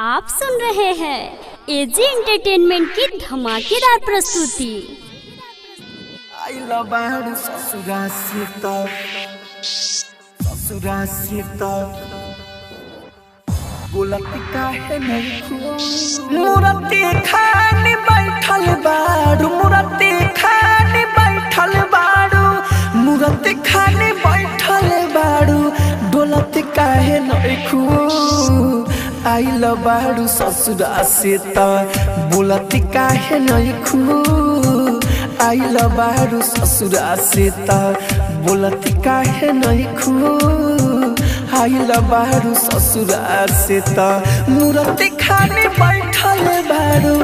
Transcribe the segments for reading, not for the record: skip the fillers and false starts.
आप सुन रहे हैं एजी एंटरटेनमेंट की धमाकेदार प्रस्तुति। मुरती खाने बैठल बाड़ू, मुरती खाने बैठल बाड़ू, मुरती खाने बैठल बाड़ू, डोलत काहे नइखू आइल बाड़ू ससुरा से त बोलत काहे नइखू आइल बाड़ू ससुरा से त बोलत काहे नइखू आइल बाड़ू ससुरा से त मुरती खाने बैठल बाड़ू,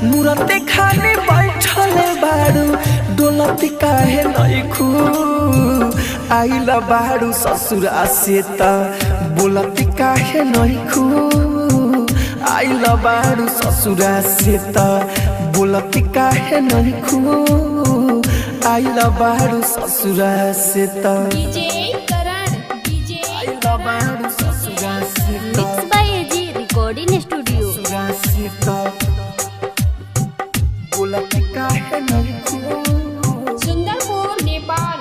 मुरती खाने बैठल बाड़ू, डोलत काहे नइखू आइल बाड़ू ससुरा से त बोलत काहे नइखू आइल बाड़ू ससुरा से त बोलत काहे नइखू आइल बाड़ू ससुरा से त आइल बाड़ू ससुरा से त mix by AG recording studio. ससुरा से त बोलत काहे नइखू सुंदरपुर नेपाल,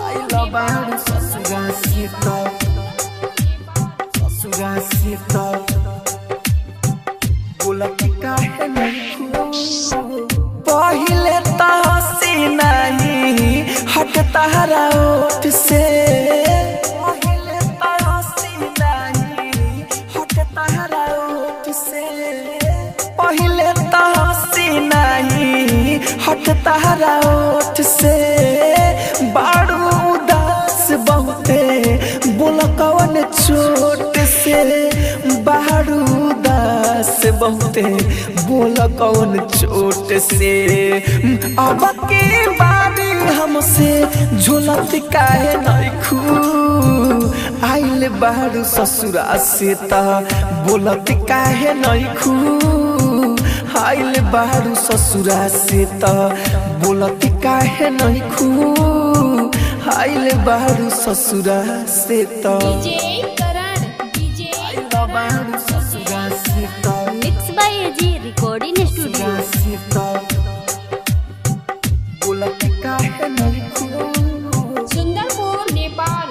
आइल बाड़ू ससुरा से त ससुरा से त बोलत काहे नइखू पहिले त हंसी नहीं हट तारा ओठ से, पहिले त हंसी नहीं हट तारा ओठ से, पहिले त हंसी नहीं हट तारा ओठ से, बाड़ू उदास बहुते बोल कौन चोट से, बाड़ू उदास बहुते बोल कौन चोट से, अब के बारी हमसे झोलत काहे नइखू आइल बाड़ू ससुरा से त बोलत काहे नइखू आइल बाड़ू ससुरा से त बोलत काहे नइखू आइल बाड़ू ससुरा से त आइल बाड़ू ससुरा से त mix by AG recording studio. से त बोलत काहे नइखू सुंदरपुर नेपाल,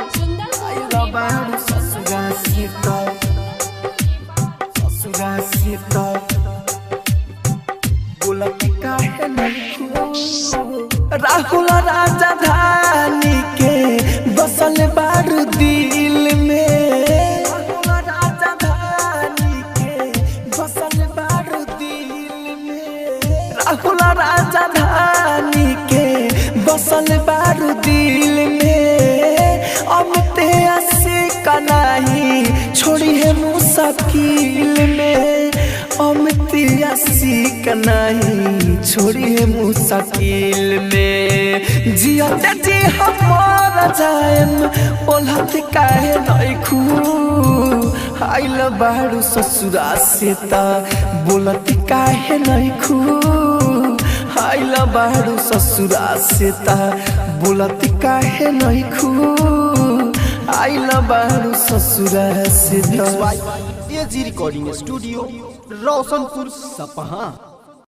आइल बाड़ू ससुरा से त ससुरा से त बोलत काहे नइखू राहुल राजधानी के बसल बाड़ू दिल में, राहुल राजधानी के बसल बाड़ू दिल में, राहुल राजधानी के बसल बाड़ू दिल में, अमित आशिक नहीं छोड़ी है मुश्किल में, अमित आशिक नहीं छोड़ी है मुश्किल में, जियत जी हमर जाएम बोलत काहे नइखू आइल बाड़ू ससुरा से त बोलत काहे नइखू आइल बाड़ू ससुरा से त बोलत काहे नइखू आइल बाड़ू ससुरा से त एजी रिकॉर्डिंग स्टूडियो रोशनपुर सपहा।